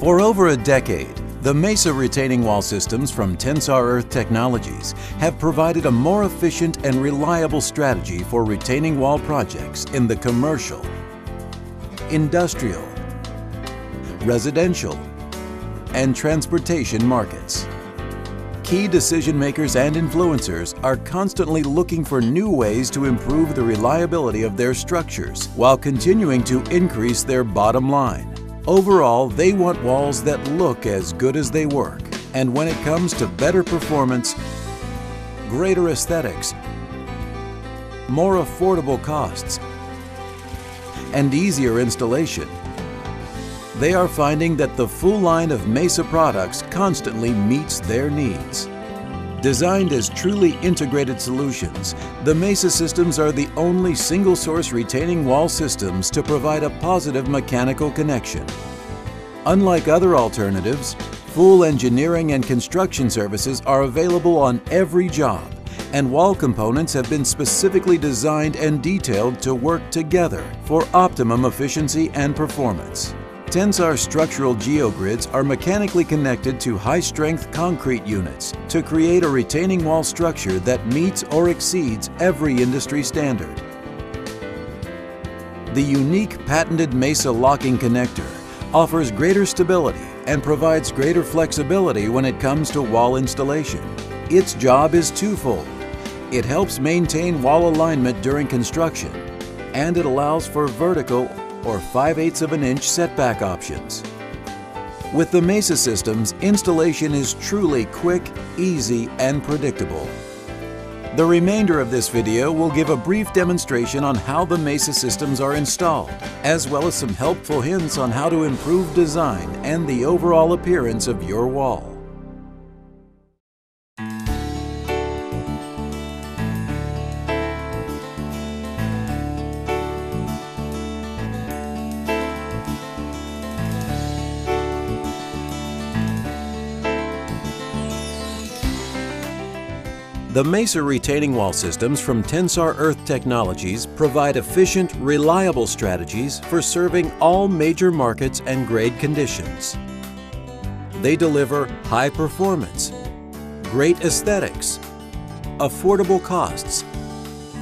For over a decade, the MESA retaining wall systems from Tensar Earth Technologies have provided a more efficient and reliable strategy for retaining wall projects in the commercial, industrial, residential, and transportation markets. Key decision makers and influencers are constantly looking for new ways to improve the reliability of their structures while continuing to increase their bottom line. Overall, they want walls that look as good as they work. And when it comes to better performance, greater aesthetics, more affordable costs, and easier installation, they are finding that the full line of MESA products constantly meets their needs. Designed as truly integrated solutions, the MESA systems are the only single-source retaining wall systems to provide a positive mechanical connection. Unlike other alternatives, full engineering and construction services are available on every job, and wall components have been specifically designed and detailed to work together for optimum efficiency and performance. Tensar structural geogrids are mechanically connected to high-strength concrete units to create a retaining wall structure that meets or exceeds every industry standard. The unique patented MESA locking connector offers greater stability and provides greater flexibility when it comes to wall installation. Its job is twofold. It helps maintain wall alignment during construction, and it allows for vertical or 5/8 of an inch setback options. With the MESA systems, installation is truly quick, easy, and predictable. The remainder of this video will give a brief demonstration on how the MESA systems are installed, as well as some helpful hints on how to improve design and the overall appearance of your wall. The MESA retaining wall systems from Tensar Earth Technologies provide efficient, reliable strategies for serving all major markets and grade conditions. They deliver high performance, great aesthetics, affordable costs,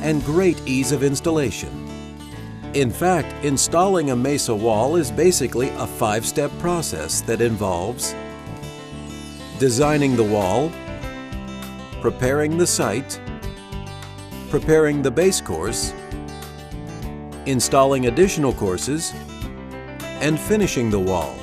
and great ease of installation. In fact, installing a MESA wall is basically a 5-step process that involves designing the wall, preparing the site, preparing the base course, installing additional courses, and finishing the wall.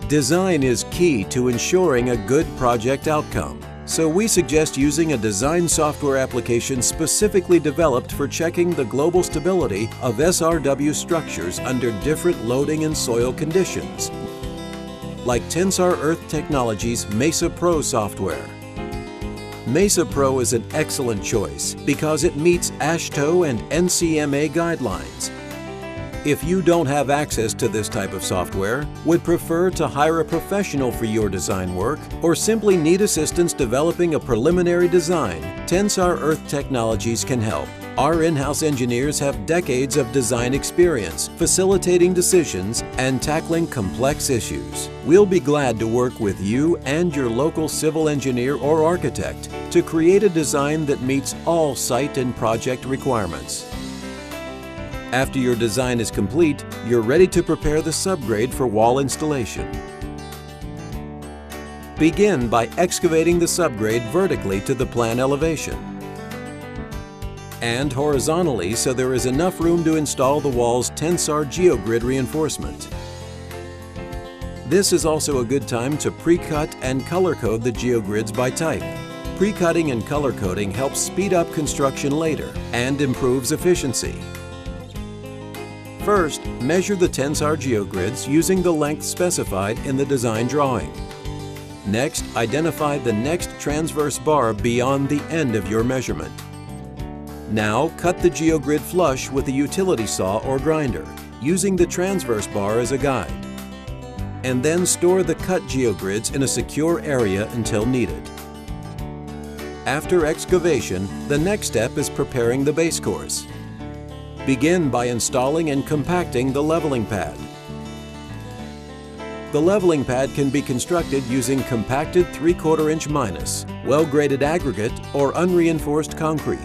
Design is key to ensuring a good project outcome, so we suggest using a design software application specifically developed for checking the global stability of SRW structures under different loading and soil conditions, like Tensar Earth Technologies MESA Pro software. MESA Pro is an excellent choice because it meets AASHTO and NCMA guidelines. If you don't have access to this type of software, would prefer to hire a professional for your design work, or simply need assistance developing a preliminary design, Tensar Earth Technologies can help. Our in-house engineers have decades of design experience, facilitating decisions and tackling complex issues. We'll be glad to work with you and your local civil engineer or architect to create a design that meets all site and project requirements. After your design is complete, you're ready to prepare the subgrade for wall installation. Begin by excavating the subgrade vertically to the plan elevation, and horizontally so there is enough room to install the wall's Tensar geogrid reinforcement. This is also a good time to pre-cut and color code the geogrids by type. Pre-cutting and color coding helps speed up construction later and improves efficiency. First, measure the Tensar geogrids using the length specified in the design drawing. Next, identify the next transverse bar beyond the end of your measurement. Now, cut the geogrid flush with a utility saw or grinder, using the transverse bar as a guide. And then store the cut geogrids in a secure area until needed. After excavation, the next step is preparing the base course. Begin by installing and compacting the leveling pad. The leveling pad can be constructed using compacted 3/4 inch minus, well-graded aggregate, or unreinforced concrete.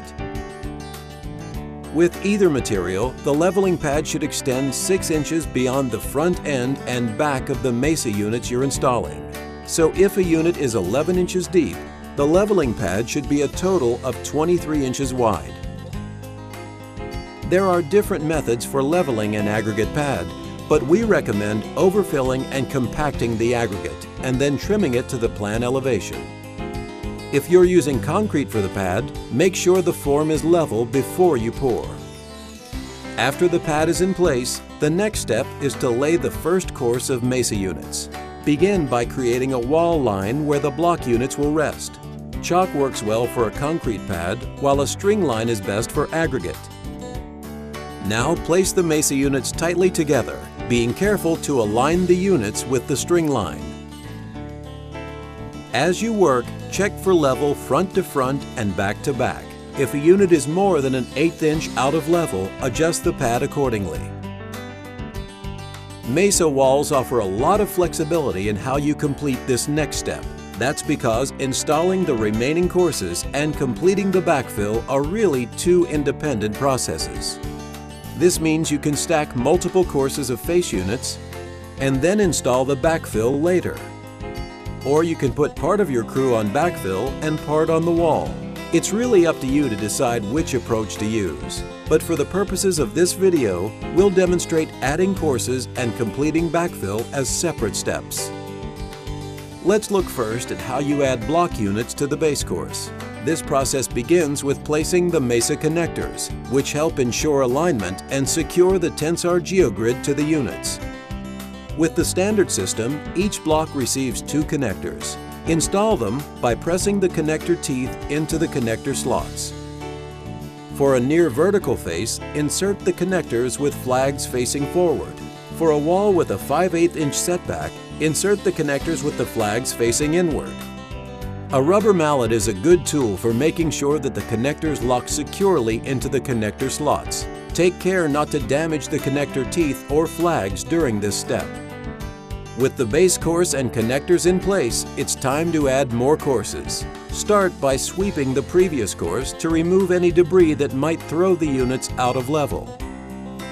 With either material, the leveling pad should extend 6 inches beyond the front end and back of the MESA units you're installing. So if a unit is 11 inches deep, the leveling pad should be a total of 23 inches wide. There are different methods for leveling an aggregate pad, but we recommend overfilling and compacting the aggregate and then trimming it to the plan elevation. If you're using concrete for the pad, make sure the form is level before you pour. After the pad is in place, the next step is to lay the first course of MESA units. Begin by creating a wall line where the block units will rest. Chalk works well for a concrete pad, while a string line is best for aggregate. Now place the MESA units tightly together, being careful to align the units with the string line. As you work, check for level front to front and back to back. If a unit is more than an 1/8 inch out of level, adjust the pad accordingly. MESA walls offer a lot of flexibility in how you complete this next step. That's because installing the remaining courses and completing the backfill are really two independent processes. This means you can stack multiple courses of face units and then install the backfill later. Or you can put part of your crew on backfill and part on the wall. It's really up to you to decide which approach to use. But for the purposes of this video, we'll demonstrate adding courses and completing backfill as separate steps. Let's look first at how you add block units to the base course. This process begins with placing the MESA connectors, which help ensure alignment and secure the Tensar geogrid to the units. With the standard system, each block receives 2 connectors. Install them by pressing the connector teeth into the connector slots. For a near vertical face, insert the connectors with flags facing forward. For a wall with a 5/8 inch setback, insert the connectors with the flags facing inward. A rubber mallet is a good tool for making sure that the connectors lock securely into the connector slots. Take care not to damage the connector teeth or flags during this step. With the base course and connectors in place, it's time to add more courses. Start by sweeping the previous course to remove any debris that might throw the units out of level.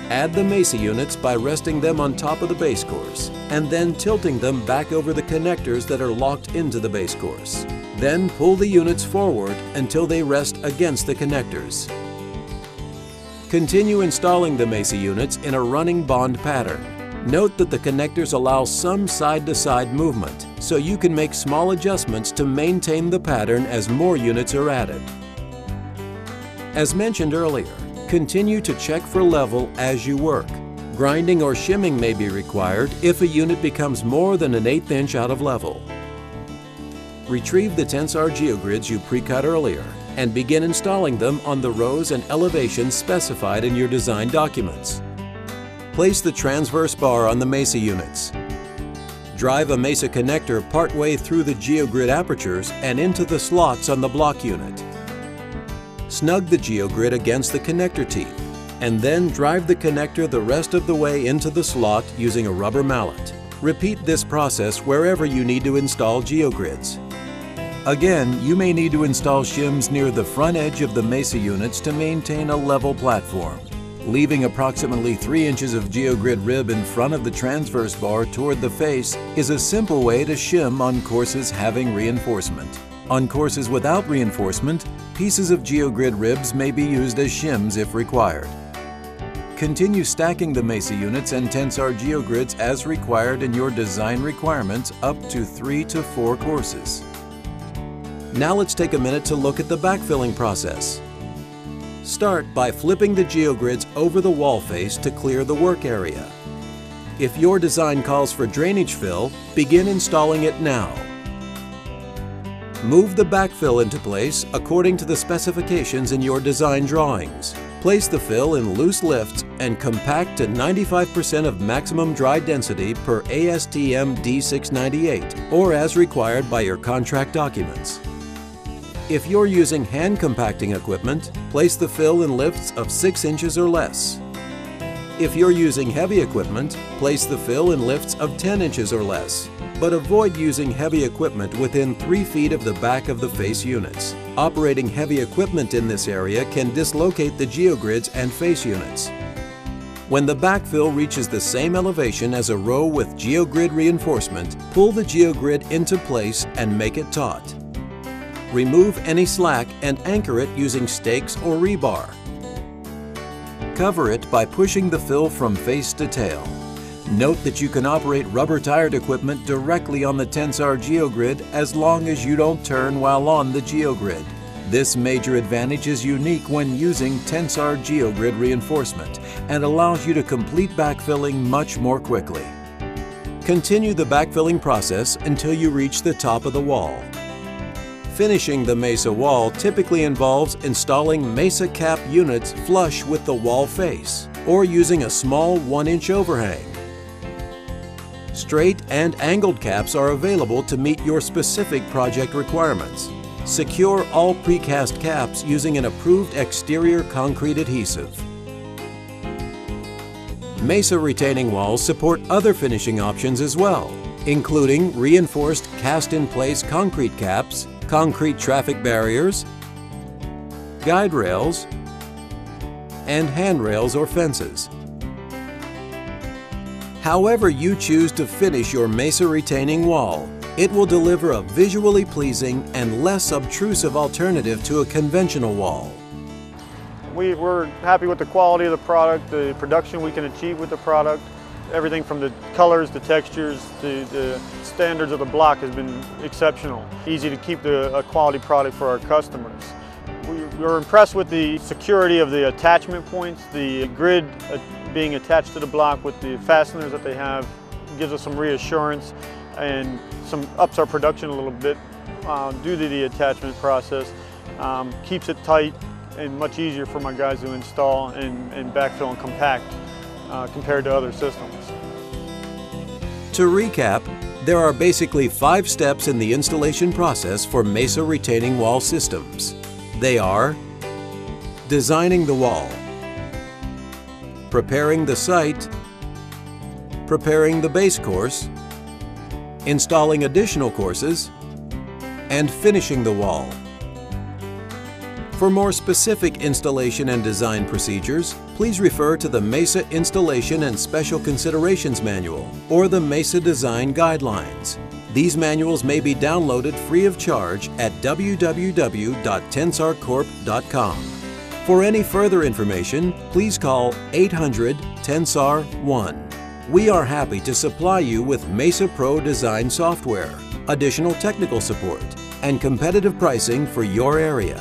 Add the MESA units by resting them on top of the base course and then tilting them back over the connectors that are locked into the base course. Then pull the units forward until they rest against the connectors. Continue installing the MESA units in a running bond pattern. Note that the connectors allow some side-to-side movement, so you can make small adjustments to maintain the pattern as more units are added. As mentioned earlier, continue to check for level as you work. Grinding or shimming may be required if a unit becomes more than an 1/8 inch out of level. Retrieve the Tensar geogrids you pre-cut earlier and begin installing them on the rows and elevations specified in your design documents. Place the transverse bar on the MESA units. Drive a MESA connector partway through the geogrid apertures and into the slots on the block unit. Snug the geogrid against the connector teeth, and then drive the connector the rest of the way into the slot using a rubber mallet. Repeat this process wherever you need to install geogrids. Again, you may need to install shims near the front edge of the MESA units to maintain a level platform. Leaving approximately 3 inches of geogrid rib in front of the transverse bar toward the face is a simple way to shim on courses having reinforcement. On courses without reinforcement, pieces of geogrid ribs may be used as shims if required. Continue stacking the MESA units and Tensar geogrids as required in your design requirements up to 3 to 4 courses. Now let's take a minute to look at the backfilling process. Start by flipping the geogrids over the wall face to clear the work area. If your design calls for drainage fill, begin installing it now. Move the backfill into place according to the specifications in your design drawings. Place the fill in loose lifts and compact to 95% of maximum dry density per ASTM D698 or as required by your contract documents. If you're using hand compacting equipment, place the fill in lifts of 6 inches or less. If you're using heavy equipment, place the fill in lifts of 10 inches or less, but avoid using heavy equipment within 3 feet of the back of the face units. Operating heavy equipment in this area can dislocate the geogrids and face units. When the backfill reaches the same elevation as a row with geogrid reinforcement, pull the geogrid into place and make it taut. Remove any slack and anchor it using stakes or rebar. Cover it by pushing the fill from face to tail. Note that you can operate rubber-tired equipment directly on the Tensar geogrid as long as you don't turn while on the geogrid. This major advantage is unique when using Tensar geogrid reinforcement and allows you to complete backfilling much more quickly. Continue the backfilling process until you reach the top of the wall. Finishing the MESA wall typically involves installing MESA cap units flush with the wall face or using a small 1-inch overhang. Straight and angled caps are available to meet your specific project requirements. Secure all precast caps using an approved exterior concrete adhesive. MESA retaining walls support other finishing options as well, including reinforced cast-in-place concrete caps, concrete traffic barriers, guide rails, and handrails or fences. However you choose to finish your MESA retaining wall, it will deliver a visually pleasing and less obtrusive alternative to a conventional wall. We're happy with the quality of the product, the production we can achieve with the product. Everything from the colors, the textures, the standards of the block has been exceptional. Easy to keep a quality product for our customers. We were impressed with the security of the attachment points. The grid being attached to the block with the fasteners that they have gives us some reassurance and ups our production a little bit due to the attachment process. Keeps it tight and much easier for my guys to install and backfill and compact compared to other systems. To recap, there are basically 5 steps in the installation process for MESA retaining wall systems. They are: designing the wall, preparing the site, preparing the base course, installing additional courses, and finishing the wall. For more specific installation and design procedures, please refer to the MESA Installation and Special Considerations Manual or the MESA Design Guidelines. These manuals may be downloaded free of charge at www.tensarcorp.com. For any further information, please call 800-TENSAR-1. We are happy to supply you with MESA Pro design software, additional technical support, and competitive pricing for your area.